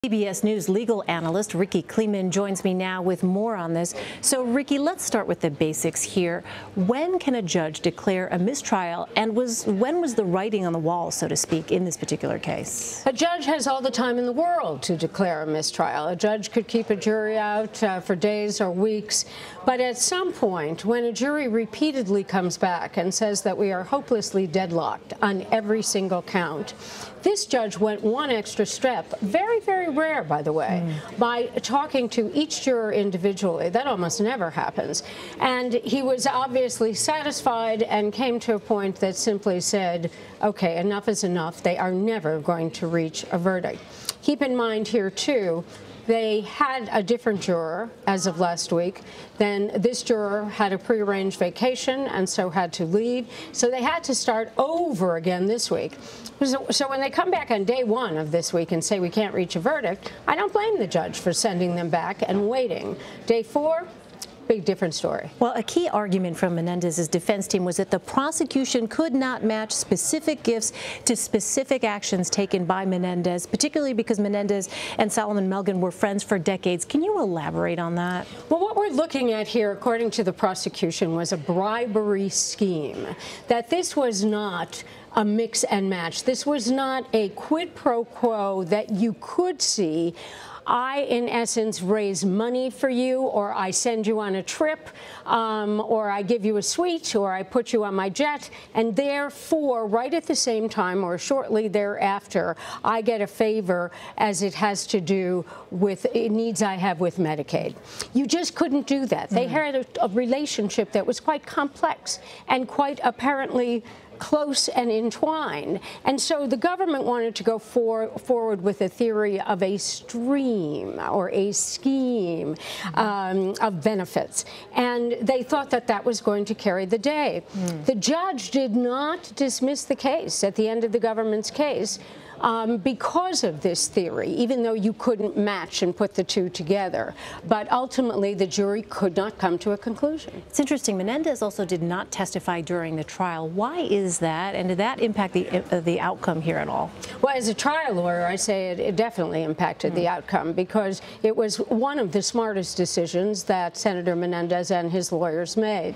CBS News legal analyst Rikki Klieman joins me now with more on this. So, Rikki, let's start with the basics here. When can a judge declare a mistrial, and when was the writing on the wall, so to speak, in this particular case? A judge has all the time in the world to declare a mistrial. A judge could keep a jury out for days or weeks, but at some point, when a jury repeatedly comes back and says that we are hopelessly deadlocked on every single count, this judge went one extra step, very, very rare, by the way, by talking to each juror individually. That almost never happens. And he was obviously satisfied and came to a point that simply said, okay, enough is enough. They are never going to reach a verdict. Keep in mind here, too, they had a different juror as of last week. Then this juror had a prearranged vacation and so had to leave. So they had to start over again this week. So when they come back on day one of this week and say we can't reach a verdict, I don't blame the judge for sending them back and waiting. Day four, big different story. Well, a key argument from Menendez's defense team was that the prosecution could not match specific gifts to specific actions taken by Menendez, particularly because Menendez and Solomon Melgen were friends for decades. Can you elaborate on that? Well, what we're looking at here, according to the prosecution, was a bribery scheme, that this was not a mix and match. This was not a quid pro quo that you could see. I, in essence, raise money for you, or I send you on a trip, or I give you a suite, or I put you on my jet, and therefore, right at the same time or shortly thereafter, I get a favor as it has to do with needs I have with Medicaid. You just couldn't do that. They had a relationship that was quite complex and quite apparently close and entwined. And so the government wanted to go forward with a theory of a stream or a scheme of benefits. And they thought that that was going to carry the day. The judge did not dismiss the case at the end of the government's case because of this theory, even though you couldn't match and put the two together. But ultimately, the jury could not come to a conclusion. It's interesting. Menendez also did not testify during the trial. Why is that? And did that impact the outcome here at all? Well, as a trial lawyer, I say it definitely impacted the outcome, because it was one of the smartest decisions that Senator Menendez and his lawyers made.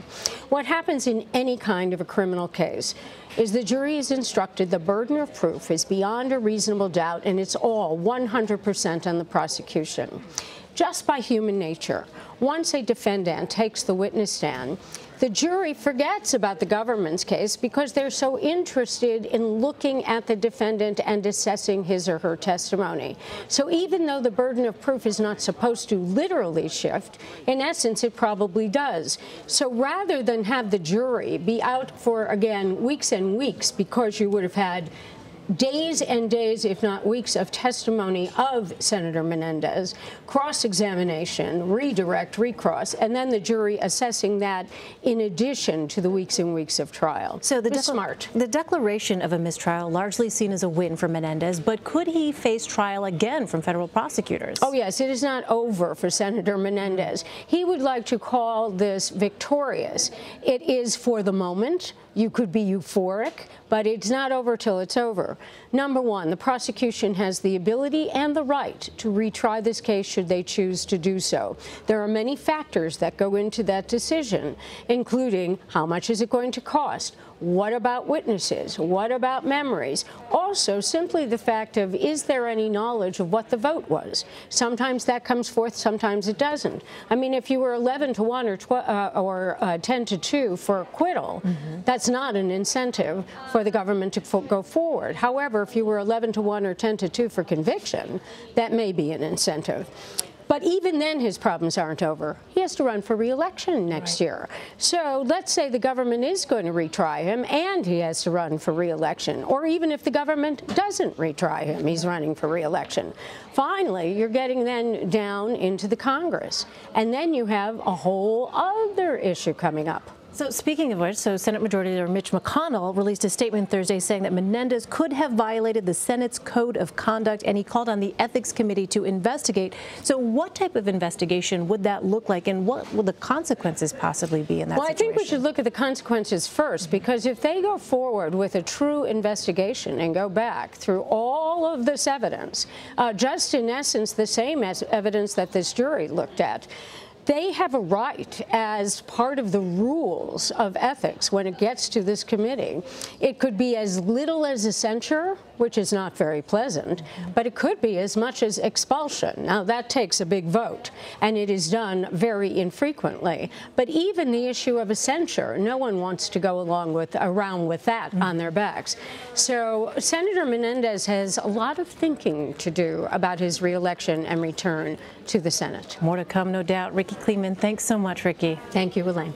What happens in any kind of a criminal case is the jury is instructed the burden of proof is beyond a reasonable doubt, and it's all 100% on the prosecution. Just by human nature, once a defendant takes the witness stand, the jury forgets about the government's case because they're so interested in looking at the defendant and assessing his or her testimony. So even though the burden of proof is not supposed to literally shift, in essence, it probably does. So rather than have the jury be out for, again, weeks and weeks, because you would have had days and days, if not weeks, of testimony of Senator Menendez, cross-examination, redirect, recross, and then the jury assessing that in addition to the weeks and weeks of trial. So smart. The declaration of a mistrial largely seen as a win for Menendez, but could he face trial again from federal prosecutors? Oh, yes, it is not over for Senator Menendez. He would like to call this victorious. It is for the moment. You could be euphoric, but it's not over till it's over. Number one, the prosecution has the ability and the right to retry this case should they choose to do so. There are many factors that go into that decision, including how much is it going to cost? What about witnesses? What about memories? Also, simply the fact of, is there any knowledge of what the vote was? Sometimes that comes forth, sometimes it doesn't. I mean, if you were 11-1 or 10-2 for acquittal, that's not an incentive for the government to go forward. However, if you were 11-1 or 10-2 for conviction, that may be an incentive. But even then, his problems aren't over. He has to run for re-election next year. So let's say the government is going to retry him and he has to run for re-election. Or even if the government doesn't retry him, he's running for re-election. Finally, you're getting then down into the Congress. And then you have a whole other issue coming up. So speaking of which, Senate Majority Leader Mitch McConnell released a statement Thursday saying that Menendez could have violated the Senate's code of conduct, and he called on the Ethics Committee to investigate. So what type of investigation would that look like, and what will the consequences possibly be in that situation? Well, I think we should look at the consequences first, because if they go forward with a true investigation and go back through all of this evidence, just in essence the same as evidence that this jury looked at, they have a right, as part of the rules of ethics when it gets to this committee. It could be as little as a censure, which is not very pleasant, but it could be as much as expulsion. Now, that takes a big vote, and it is done very infrequently. But even the issue of a censure, no one wants to go around with that on their backs. So Senator Menendez has a lot of thinking to do about his reelection and return to the Senate. More to come, no doubt. Rikki Klieman, thanks so much, Rikki. Thank you, Elaine.